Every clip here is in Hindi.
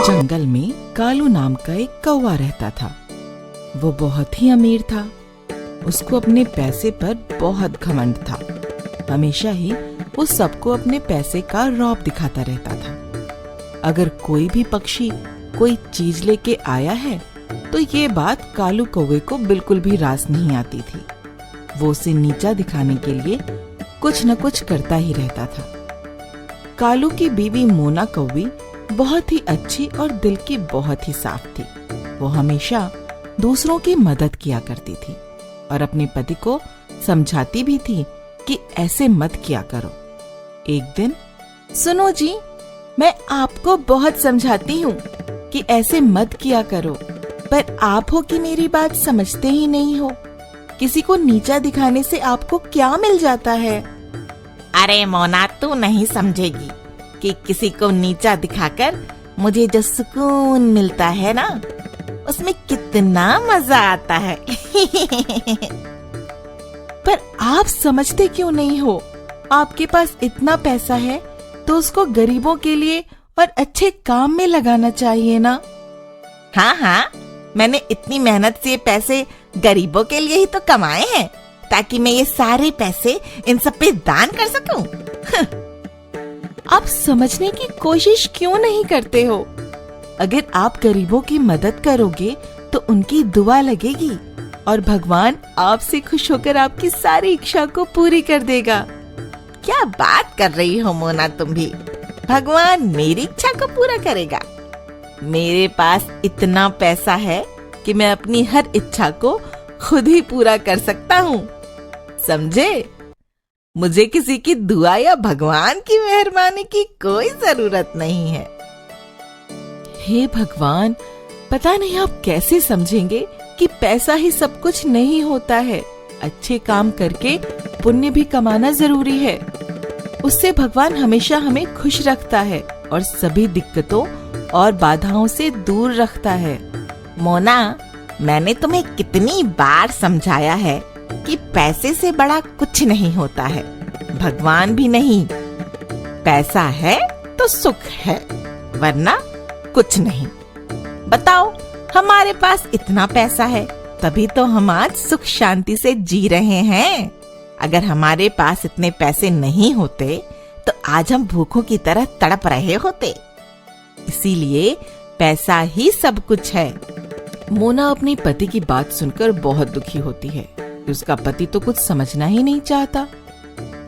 जंगल में कालू नाम का एक कौवा रहता था। वो बहुत ही अमीर था। उसको अपने पैसे पर बहुत घमंड था। हमेशा ही वो सबको अपने पैसे का रौब दिखाता रहता था। अगर कोई भी पक्षी कोई चीज लेके आया है तो ये बात कालू कौवे को बिल्कुल भी रास नहीं आती थी। वो उसे नीचा दिखाने के लिए कुछ न कुछ करता ही रहता था। कालू की बीवी मोना कौवी बहुत ही अच्छी और दिल की बहुत ही साफ थी। वो हमेशा दूसरों की मदद किया करती थी और अपने पति को समझाती भी थी कि ऐसे मत किया करो। एक दिन, सुनो जी, मैं आपको बहुत समझाती हूँ कि ऐसे मत किया करो, पर आप हो कि मेरी बात समझते ही नहीं हो। किसी को नीचा दिखाने से आपको क्या मिल जाता है? अरे मोना, तू नहीं समझेगी कि किसी को नीचा दिखाकर मुझे जो सुकून मिलता है ना, उसमें कितना मजा आता है। पर आप समझते क्यों नहीं हो? आपके पास इतना पैसा है तो उसको गरीबों के लिए और अच्छे काम में लगाना चाहिए ना। हाँ, मैंने इतनी मेहनत से ये पैसे गरीबों के लिए ही तो कमाए हैं, ताकि मैं ये सारे पैसे इन सब पे दान कर सकूं। आप समझने की कोशिश क्यों नहीं करते हो? अगर आप गरीबों की मदद करोगे तो उनकी दुआ लगेगी और भगवान आपसे खुश होकर आपकी सारी इच्छा को पूरी कर देगा। क्या बात कर रही हो मोना तुम भी? भगवान मेरी इच्छा को पूरा करेगा? मेरे पास इतना पैसा है कि मैं अपनी हर इच्छा को खुद ही पूरा कर सकता हूँ, समझे? मुझे किसी की दुआ या भगवान की मेहरबानी की कोई जरूरत नहीं है। हे भगवान, पता नहीं आप कैसे समझेंगे कि पैसा ही सब कुछ नहीं होता है। अच्छे काम करके पुण्य भी कमाना जरूरी है। उससे भगवान हमेशा हमें खुश रखता है और सभी दिक्कतों और बाधाओं से दूर रखता है। मोना, मैंने तुम्हें कितनी बार समझाया है कि पैसे से बड़ा कुछ नहीं होता है, भगवान भी नहीं। पैसा है तो सुख है, वरना कुछ नहीं। बताओ, हमारे पास इतना पैसा है तभी तो हम आज सुख शांति से जी रहे हैं। अगर हमारे पास इतने पैसे नहीं होते तो आज हम भूखों की तरह तड़प रहे होते। इसीलिए पैसा ही सब कुछ है। मोना अपने पति की बात सुनकर बहुत दुखी होती है। उसका पति तो कुछ समझना ही नहीं चाहता।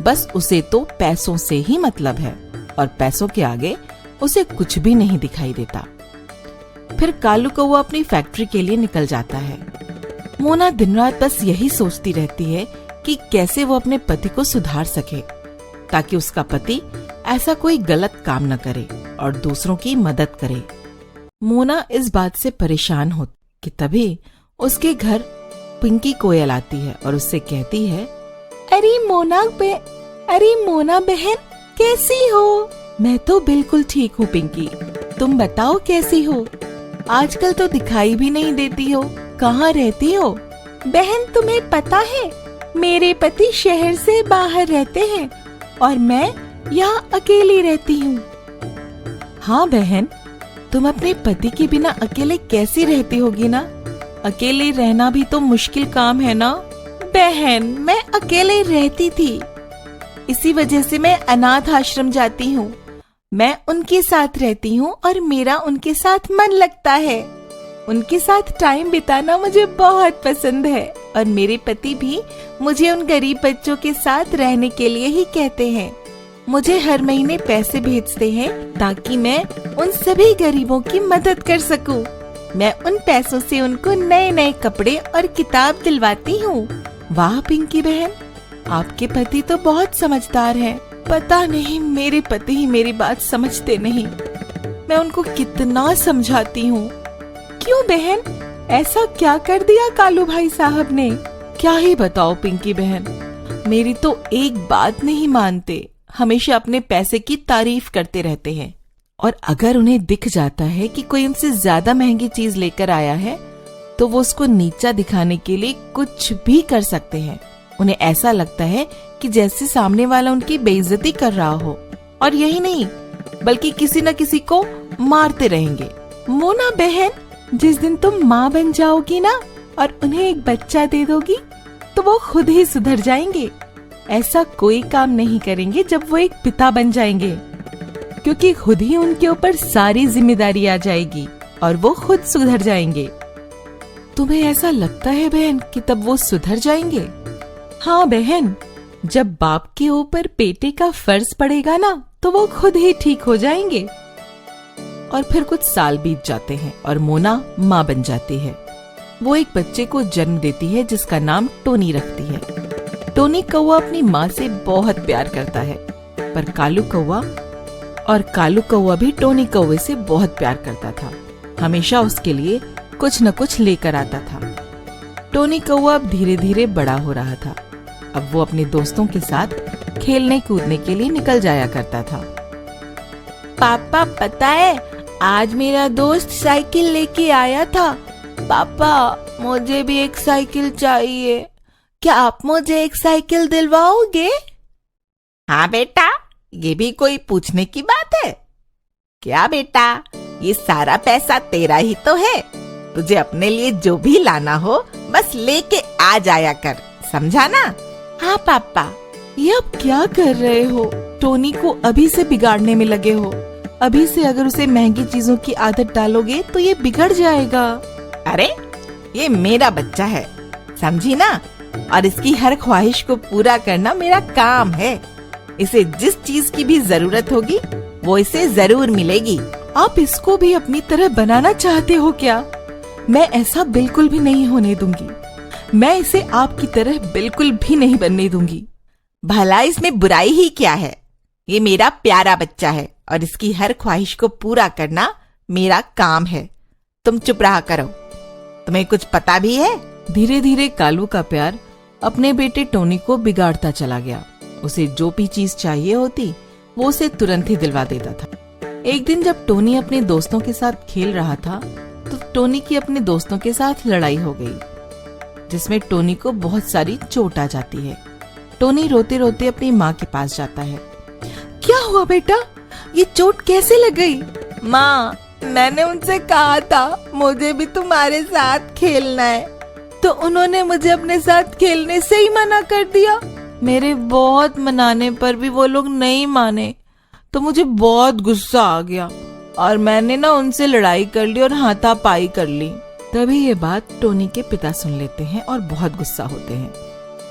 बस उसे तो पैसों से ही मतलब है और पैसों के आगे उसे कुछ भी नहीं दिखाई देता। फिर कालू को वो अपनी फैक्ट्री के लिए निकल जाता है। मोना दिन रात बस यही सोचती रहती है कि कैसे वो अपने पति को सुधार सके, ताकि उसका पति ऐसा कोई गलत काम न करे और दूसरों की मदद करे। मोना इस बात से परेशान होती कि तभी उसके घर पिंकी कोयल आती है और उससे कहती है, अरे मोना बहन, कैसी हो? मैं तो बिल्कुल ठीक हूँ पिंकी, तुम बताओ कैसी हो? आजकल तो दिखाई भी नहीं देती हो, कहाँ रहती हो? बहन, तुम्हें पता है मेरे पति शहर से बाहर रहते हैं और मैं यहाँ अकेली रहती हूँ। हाँ बहन, तुम अपने पति के बिना अकेले कैसी रहती होगी ना? अकेले रहना भी तो मुश्किल काम है ना? बहन, मैं अकेले रहती थी, इसी वजह से मैं अनाथ आश्रम जाती हूँ। मैं उनके साथ रहती हूँ और मेरा उनके साथ मन लगता है। उनके साथ टाइम बिताना मुझे बहुत पसंद है और मेरे पति भी मुझे उन गरीब बच्चों के साथ रहने के लिए ही कहते हैं। मुझे हर महीने पैसे भेजते हैं ताकि मैं उन सभी गरीबों की मदद कर सकूं। मैं उन पैसों से उनको नए नए कपड़े और किताब दिलवाती हूँ। वाह पिंकी बहन, आपके पति तो बहुत समझदार हैं। पता नहीं मेरे पति ही मेरी बात समझते नहीं। मैं उनको कितना समझाती हूँ। क्यों बहन, ऐसा क्या कर दिया कालू भाई साहब ने? क्या ही बताओ पिंकी बहन, मेरी तो एक बात नहीं मानते। हमेशा अपने पैसे की तारीफ करते रहते हैं और अगर उन्हें दिख जाता है कि कोई उनसे ज्यादा महंगी चीज लेकर आया है तो वो उसको नीचा दिखाने के लिए कुछ भी कर सकते हैं। उन्हें ऐसा लगता है कि जैसे सामने वाला उनकी बेइज्जती कर रहा हो, और यही नहीं बल्कि किसी न किसी को मारते रहेंगे। मोना बहन, जिस दिन तुम माँ बन जाओगी ना और उन्हें एक बच्चा दे दोगी तो वो खुद ही सुधर जाएंगे। ऐसा कोई काम नहीं करेंगे जब वो एक पिता बन जाएंगे, क्योंकि खुद ही उनके ऊपर सारी जिम्मेदारी आ जाएगी और वो खुद सुधर जाएंगे। तुम्हें ऐसा लगता है बहन कि तब वो सुधर जाएंगे? हाँ बहन, जब बाप के ऊपर बेटे का फर्ज पड़ेगा ना तो वो खुद ही ठीक हो जाएंगे। और फिर कुछ साल बीत जाते हैं और मोना माँ बन जाती है। वो एक बच्चे को जन्म देती है जिसका नाम टोनी रखती है। टोनी कौवा अपनी माँ से बहुत प्यार करता है, पर कालू कौवा भी टोनी कौवे से बहुत प्यार करता था। हमेशा उसके लिए कुछ न कुछ लेकर आता था। टोनी कौवा अब धीरे धीरे बड़ा हो रहा था। अब वो अपने दोस्तों के साथ खेलने कूदने के लिए निकल जाया करता था। पापा पता है, आज मेरा दोस्त साइकिल लेके आया था। पापा, मुझे भी एक साइकिल चाहिए। क्या आप मुझे एक साइकिल दिलवाओगे? हाँ बेटा, ये भी कोई पूछने की बात है क्या बेटा? ये सारा पैसा तेरा ही तो है। तुझे अपने लिए जो भी लाना हो बस लेके आ जाया कर, समझा ना? हाँ पापा। ये अब क्या कर रहे हो? टोनी को अभी से बिगाड़ने में लगे हो। अभी से अगर उसे महंगी चीजों की आदत डालोगे तो ये बिगड़ जाएगा। अरे, ये मेरा बच्चा है, समझी ना? और इसकी हर ख्वाहिश को पूरा करना मेरा काम है। इसे जिस चीज की भी जरूरत होगी वो इसे जरूर मिलेगी। आप इसको भी अपनी तरह बनाना चाहते हो क्या? मैं ऐसा बिल्कुल भी नहीं होने दूंगी। मैं इसे आपकी तरह बिल्कुल भी नहीं बनने दूंगी। भला इसमें बुराई ही क्या है? ये मेरा प्यारा बच्चा है और इसकी हर ख्वाहिश को पूरा करना मेरा काम है। तुम चुप रहा करो। तुम्हें कुछ पता भी है? धीरे धीरे कालू का प्यार अपने बेटे टोनी को बिगाड़ता चला गया। उसे जो भी चीज चाहिए होती वो उसे तुरंत ही दिलवा देता था। एक दिन जब टोनी अपने दोस्तों के साथ खेल रहा था तो टोनी की अपने दोस्तों के साथ लड़ाई हो गई, जिसमें टोनी को बहुत सारी चोट आ जाती है। टोनी रोते रोते अपनी माँ के पास जाता है। क्या हुआ बेटा? ये चोट कैसे लग गई? माँ, मैंने उनसे कहा था मुझे भी तुम्हारे साथ खेलना है, तो उन्होंने मुझे अपने साथ खेलने से ही मना कर दिया। मेरे बहुत मनाने पर भी वो लोग नहीं माने, तो मुझे बहुत गुस्सा आ गया और मैंने ना उनसे लड़ाई कर ली और हाथापाई कर ली। तभी ये बात टोनी के पिता सुन लेते हैं और बहुत गुस्सा होते हैं।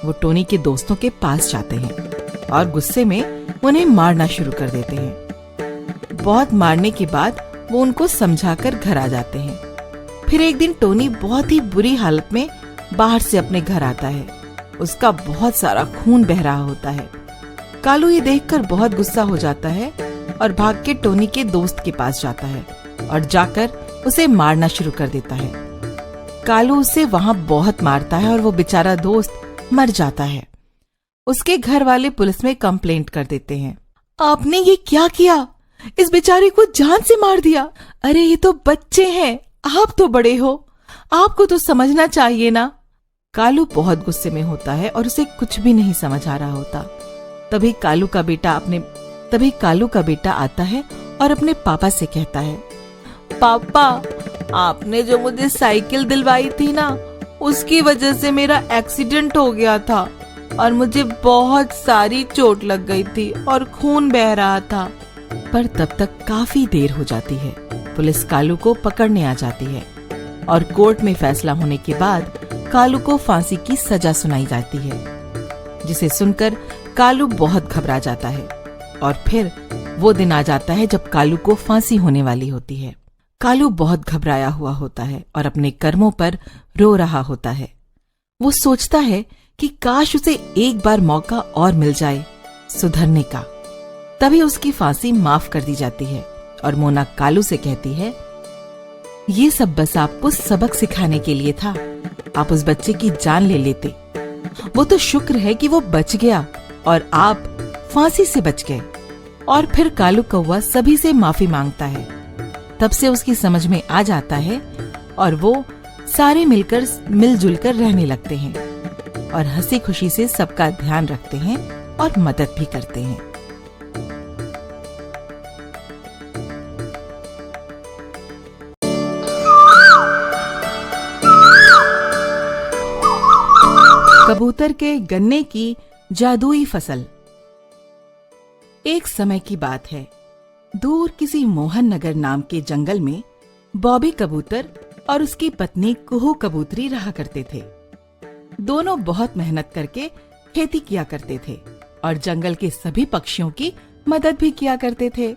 वो टोनी के दोस्तों के पास जाते हैं और गुस्से में उन्हें मारना शुरू कर देते हैं। बहुत मारने के बाद वो उनको समझाकर घर आ जाते हैं। फिर एक दिन टोनी बहुत ही बुरी हालत में बाहर से अपने घर आता है। उसका बहुत सारा खून बह रहा होता है। कालू ये देखकर बहुत गुस्सा हो जाता है और भाग के टोनी के दोस्त के पास जाता है और जाकर उसे मारना शुरू कर देता है। कालू उसे वहां बहुत मारता है और वो बेचारा दोस्त मर जाता है। उसके घर वाले पुलिस में कंप्लेंट कर देते हैं। आपने ये क्या किया? इस बेचारे को जान से मार दिया। अरे ये तो बच्चे हैं, आप तो बड़े हो, आपको तो समझना चाहिए ना। कालू बहुत गुस्से में होता है और उसे कुछ भी नहीं समझ आ रहा होता। तभी कालू का बेटा आता है और अपने पापा से कहता है, पापा, आपने जो मुझे साइकिल दिलवाई थी ना, उसकी वजह से मेरा एक्सीडेंट हो गया था और मुझे बहुत सारी चोट लग गई थी और खून बह रहा था। पर तब तक काफी देर हो जाती है। पुलिस कालू को पकड़ने आ जाती है और कोर्ट में फैसला होने के बाद कालू को फांसी की सजा सुनाई जाती है, जिसे सुनकर कालू बहुत घबरा जाता है। और फिर वो दिन आ जाता है जब कालू को फांसी होने वाली होती है। कालू बहुत घबराया हुआ होता है और अपने कर्मों पर रो रहा होता है। वो सोचता है कि काश उसे एक बार मौका और मिल जाए सुधरने का। तभी उसकी फांसी माफ कर दी जाती है और मोना कालू से कहती है, ये सब बस आपको सबक सिखाने के लिए था। आप उस बच्चे की जान ले लेते। वो तो शुक्र है कि वो बच गया और आप फांसी से बच गए। और फिर कालू कौवा सभी से माफी मांगता है। तब से उसकी समझ में आ जाता है और वो सारे मिलजुल कर रहने लगते हैं और हंसी खुशी से सबका ध्यान रखते हैं और मदद भी करते हैं। कबूतर के गन्ने की जादुई फसल। एक समय की बात है, दूर किसी मोहन नगर नाम के जंगल में बॉबी कबूतर और उसकी पत्नी कुहू कबूतरी रहा करते थे। दोनों बहुत मेहनत करके खेती किया करते थे और जंगल के सभी पक्षियों की मदद भी किया करते थे।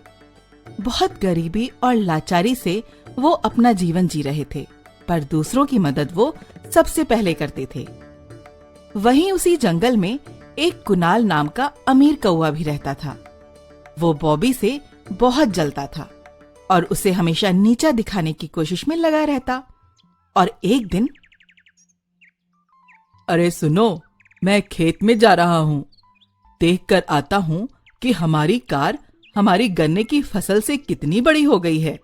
बहुत गरीबी और लाचारी से वो अपना जीवन जी रहे थे, पर दूसरों की मदद वो सबसे पहले करते थे। वहीं उसी जंगल में एक कुणाल नाम का अमीर कौवा भी रहता था। वो बॉबी से बहुत जलता था और उसे हमेशा नीचा दिखाने की कोशिश में लगा रहता। और एक दिन, अरे सुनो, मैं खेत में जा रहा हूँ। देख कर आता हूँ कि हमारी कार हमारी गन्ने की फसल से कितनी बड़ी हो गई है।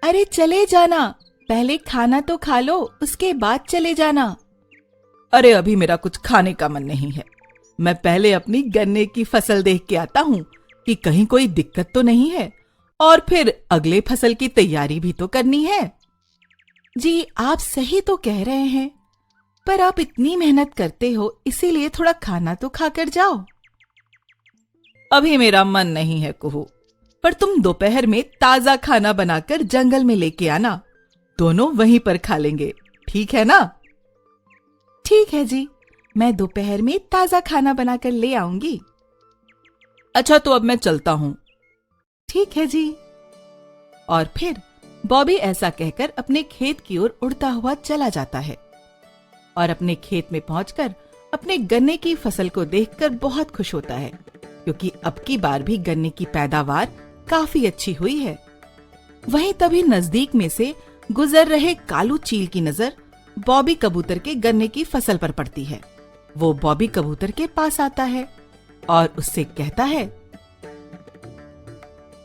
अरे चले जाना, पहले खाना तो खा लो, उसके बाद चले जाना। अरे अभी मेरा कुछ खाने का मन नहीं है। मैं पहले अपनी गन्ने की फसल देख के आता हूँ कि कहीं कोई दिक्कत तो नहीं है, और फिर अगले फसल की तैयारी भी तो करनी है। जी आप सही तो कह रहे हैं, पर आप इतनी मेहनत करते हो, इसीलिए थोड़ा खाना तो खाकर जाओ। अभी मेरा मन नहीं है कुहू, पर तुम दोपहर में ताजा खाना बनाकर जंगल में लेके आना। दोनों वहीं पर खा लेंगे, ठीक है ना? ठीक है जी, मैं दोपहर में ताजा खाना बनाकर ले आऊंगी। अच्छा तो अब मैं चलता हूँ। ठीक है जी। और फिर बॉबी ऐसा कहकर अपने खेत की ओर उड़ता हुआ चला जाता है और अपने खेत में पहुंचकर अपने गन्ने की फसल को देखकर बहुत खुश होता है, क्योंकि अब की बार भी गन्ने की पैदावार काफी अच्छी हुई है। वहीं तभी नजदीक में से गुजर रहे कालू चील की नजर बॉबी कबूतर के गन्ने की फसल पर पड़ती है। वो बॉबी कबूतर के पास आता है और उससे कहता है,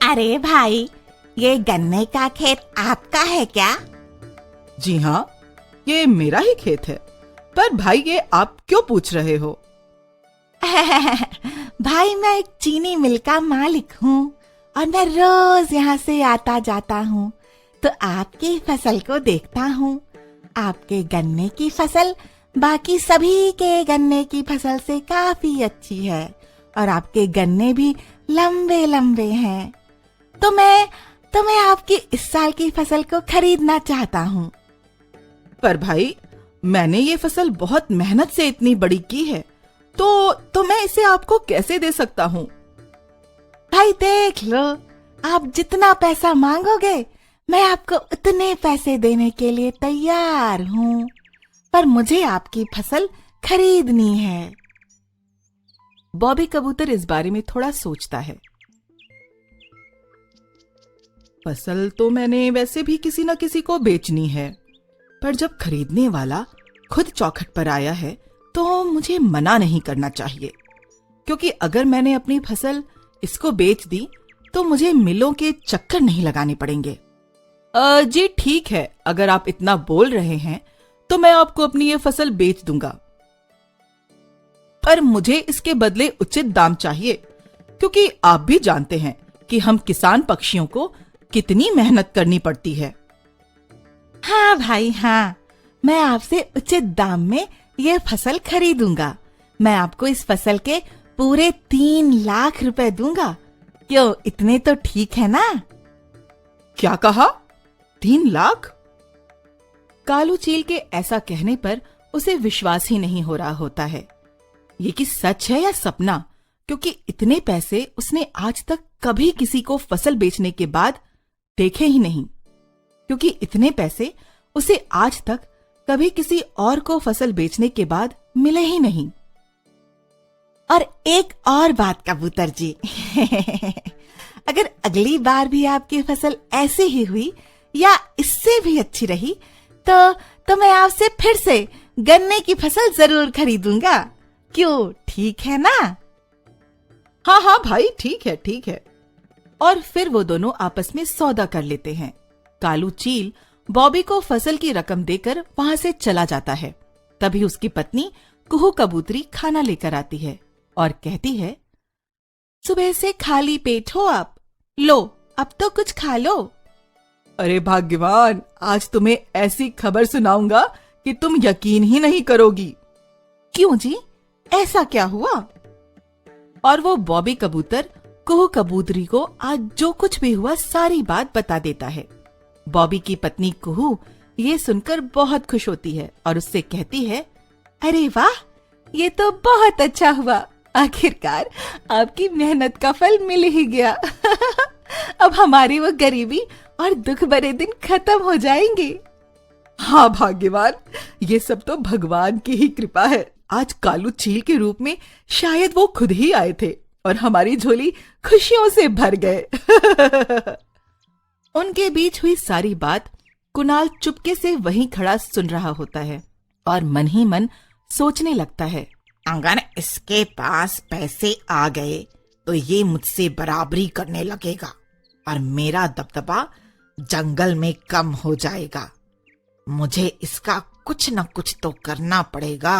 अरे भाई, ये गन्ने का खेत आपका है क्या? जी हाँ, ये मेरा ही खेत है। पर भाई ये आप क्यों पूछ रहे हो? भाई मैं एक चीनी मिल का मालिक हूँ और मैं रोज यहाँ से आता जाता हूँ, तो आपकी फसल को देखता हूँ। आपके गन्ने की फसल बाकी सभी के गन्ने की फसल से काफी अच्छी है और आपके गन्ने भी लंबे लंबे हैं। तो मैं आपकी इस साल की फसल को खरीदना चाहता हूँ। पर भाई, मैंने ये फसल बहुत मेहनत से इतनी बड़ी की है, तो मैं इसे आपको कैसे दे सकता हूँ? भाई देख लो, आप जितना पैसा मांगोगे मैं आपको उतने पैसे देने के लिए तैयार हूँ, पर मुझे आपकी फसल खरीदनी है। बॉबी कबूतर इस बारे में थोड़ा सोचता है। फसल तो मैंने वैसे भी किसी न किसी को बेचनी है, पर जब खरीदने वाला खुद चौखट पर आया है तो मुझे मना नहीं करना चाहिए, क्योंकि अगर मैंने अपनी फसल इसको बेच दी तो मुझे मिलों के चक्कर नहीं लगाने पड़ेंगे। जी ठीक है, अगर आप इतना बोल रहे हैं तो मैं आपको अपनी ये फसल बेच दूंगा, पर मुझे इसके बदले उचित दाम चाहिए, क्योंकि आप भी जानते हैं कि हम किसान पक्षियों को कितनी मेहनत करनी पड़ती है। हाँ भाई हाँ, मैं आपसे उचित दाम में ये फसल खरीदूंगा। मैं आपको इस फसल के पूरे 3 लाख रुपए दूंगा। क्यों, इतने तो ठीक है ना? क्या कहा? 3 लाख? कालू चील के ऐसा कहने पर उसे विश्वास ही नहीं हो रहा होता है। ये कि सच है या सपना, क्योंकि इतने पैसे उसने आज तक कभी किसी को फसल बेचने के बाद देखे ही नहीं, क्योंकि इतने पैसे उसे आज तक कभी किसी और को फसल बेचने के बाद मिले ही नहीं। और एक और बात कबूतर जी, अगर अगली बार भी आपकी फसल ऐसी ही हुई या इससे भी अच्छी रही तो मैं आपसे फिर से गन्ने की फसल जरूर खरीदूंगा। क्यों, ठीक है ना? हाँ हाँ भाई, ठीक है ठीक है। और फिर वो दोनों आपस में सौदा कर लेते हैं। कालू चील बॉबी को फसल की रकम देकर वहां से चला जाता है। तभी उसकी पत्नी कुहू कबूतरी खाना लेकर आती है और कहती है, सुबह से खाली पेट हो आप, लो अब तो कुछ खा लो। अरे भाग्यवान, आज तुम्हें ऐसी खबर सुनाऊंगा कि तुम यकीन ही नहीं करोगी। क्यों जी, ऐसा क्या हुआ? और वो बॉबी कबूतर कुहू कबूतरी को आज जो कुछ भी हुआ सारी बात बता देता है। बॉबी की पत्नी कुहू ये सुनकर बहुत खुश होती है और उससे कहती है, अरे वाह, ये तो बहुत अच्छा हुआ। आखिरकार आपकी मेहनत का फल मिल ही गया। अब हमारी वो गरीबी और दुख भरे दिन खत्म हो जाएंगे। हाँ भाग्यवान, ये सब तो भगवान की ही कृपा है। आज कालू चील के रूप में शायद वो खुद ही आए थे और हमारी झोली खुशियों से भर गए। उनके बीच हुई सारी बात कुणाल चुपके से वहीं खड़ा सुन रहा होता है और मन ही मन सोचने लगता है, अगर इसके पास पैसे आ गए तो ये मुझसे बराबरी करने लगेगा और मेरा दबदबा जंगल में कम हो जाएगा। मुझे इसका कुछ न कुछ तो करना पड़ेगा।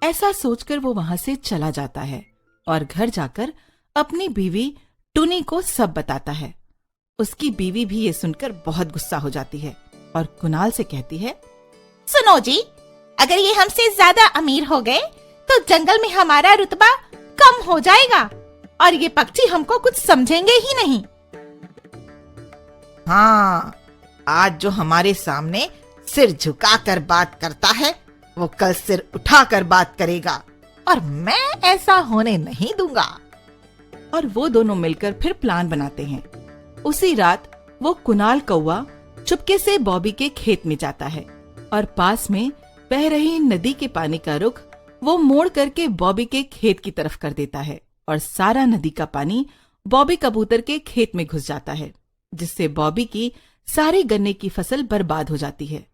ऐसा सोचकर वो वहां से चला जाता है और घर जाकर अपनी बीवी टुनी को सब बताता है। उसकी बीवी भी ये सुनकर बहुत गुस्सा हो जाती है और कुणाल से कहती है, सुनो जी, अगर ये हमसे ज्यादा अमीर हो गए तो जंगल में हमारा रुतबा कम हो जाएगा और ये पक्षी हमको कुछ समझेंगे ही नहीं। हाँ, आज जो हमारे सामने सिर झुकाकर बात करता है वो कल सिर उठाकर बात करेगा और मैं ऐसा होने नहीं दूंगा। और वो दोनों मिलकर फिर प्लान बनाते हैं। उसी रात वो कुणाल कौवा चुपके से बॉबी के खेत में जाता है और पास में बह रही नदी के पानी का रुख वो मोड़ करके बॉबी के खेत की तरफ कर देता है और सारा नदी का पानी बॉबी कबूतर के खेत में घुस जाता है, जिससे बॉबी की सारी गन्ने की फसल बर्बाद हो जाती है।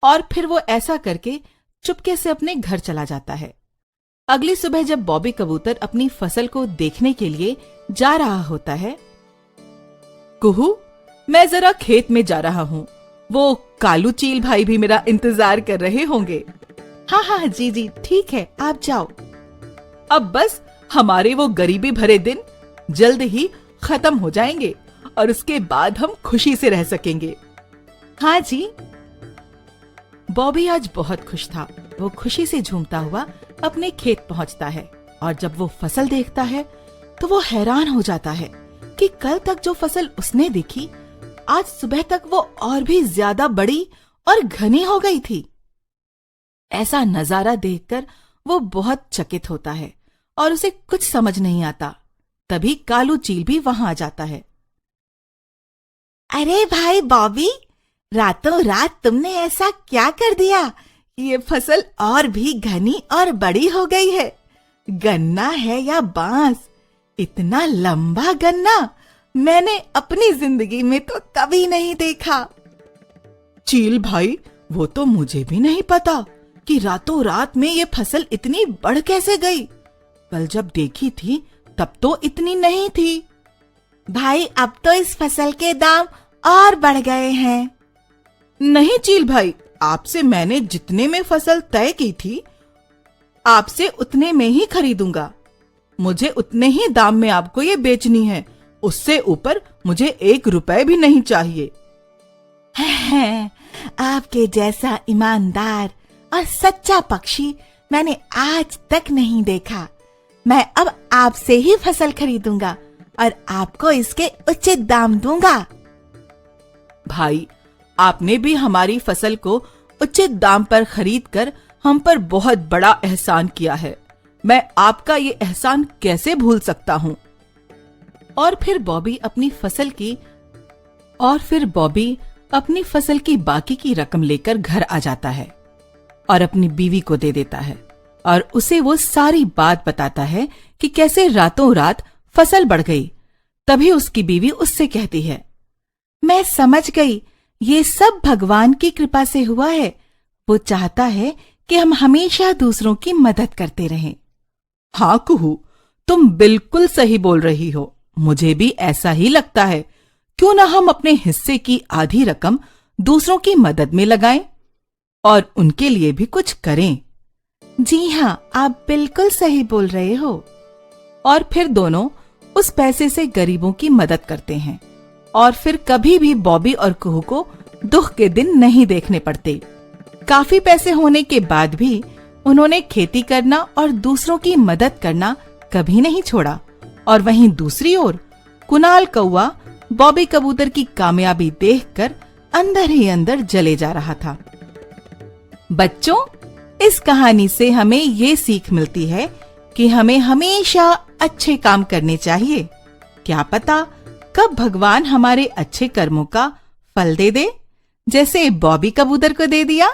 और फिर वो ऐसा करके चुपके से अपने घर चला जाता है। अगली सुबह जब बॉबी कबूतर अपनी फसल को देखने के लिए जा रहा होता है, कुहू, मैं जरा खेत में जा रहा हूँ, वो कालू चील भाई भी मेरा इंतजार कर रहे होंगे। हाँ हाँ जी जी, ठीक है, आप जाओ। अब बस हमारे वो गरीबी भरे दिन जल्द ही खत्म हो जाएंगे और उसके बाद हम खुशी से रह सकेंगे। हाँ जी। बॉबी आज बहुत खुश था। वो खुशी से झूमता हुआ अपने खेत पहुंचता है और जब वो फसल देखता है तो वो हैरान हो जाता है कि कल तक जो फसल उसने देखी आज सुबह तक वो और भी ज्यादा बड़ी और घनी हो गई थी। ऐसा नजारा देखकर वो बहुत चकित होता है और उसे कुछ समझ नहीं आता। तभी कालू चील भी वहां आ जाता है। अरे भाई बॉबी, रातों रात तुमने ऐसा क्या कर दिया? ये फसल और भी घनी और बड़ी हो गई है। गन्ना है या बांस, इतना लंबा गन्ना मैंने अपनी जिंदगी में तो कभी नहीं देखा। चील भाई, वो तो मुझे भी नहीं पता कि रातों रात में ये फसल इतनी बढ़ कैसे गई। कल जब देखी थी तब तो इतनी नहीं थी। भाई, अब तो इस फसल के दाम और बढ़ गए हैं। नहीं चील भाई, आपसे मैंने जितने में फसल तय की थी आपसे उतने में ही खरीदूंगा। मुझे उतने ही दाम में आपको ये बेचनी है, उससे ऊपर मुझे 1 रुपए भी नहीं चाहिए। आपके जैसा ईमानदार और सच्चा पक्षी मैंने आज तक नहीं देखा। मैं अब आपसे ही फसल खरीदूंगा और आपको इसके उचित दाम दूंगा। भाई, आपने भी हमारी फसल को उचित दाम पर खरीदकर हम पर बहुत बड़ा एहसान किया है। मैं आपका ये एहसान कैसे भूल सकता हूँ। और फिर बॉबी अपनी फसल की बाकी की रकम लेकर घर आ जाता है और अपनी बीवी को दे देता है और उसे वो सारी बात बताता है कि कैसे रातों रात फसल बढ़ गई। तभी उसकी बीवी उससे कहती है, मैं समझ गई, ये सब भगवान की कृपा से हुआ है। वो चाहता है कि हम हमेशा दूसरों की मदद करते रहें। हाँ कुहू, तुम बिल्कुल सही बोल रही हो। मुझे भी ऐसा ही लगता है। क्यों ना हम अपने हिस्से की आधी रकम दूसरों की मदद में लगाएं और उनके लिए भी कुछ करें। जी हाँ, आप बिल्कुल सही बोल रहे हो। और फिर दोनों उस पैसे से गरीबों की मदद करते हैं और फिर कभी भी बॉबी और कुहू को दुख के दिन नहीं देखने पड़ते। काफी पैसे होने के बाद भी उन्होंने खेती करना और दूसरों की मदद करना कभी नहीं छोड़ा। और वहीं दूसरी ओर कुणाल कौवा बॉबी कबूतर की कामयाबी देखकर अंदर ही अंदर जले जा रहा था। बच्चों, इस कहानी से हमें ये सीख मिलती है कि हमें हमेशा अच्छे काम करने चाहिए। क्या पता कब भगवान हमारे अच्छे कर्मों का फल दे दे, जैसे बॉबी कबूतर को दे दिया।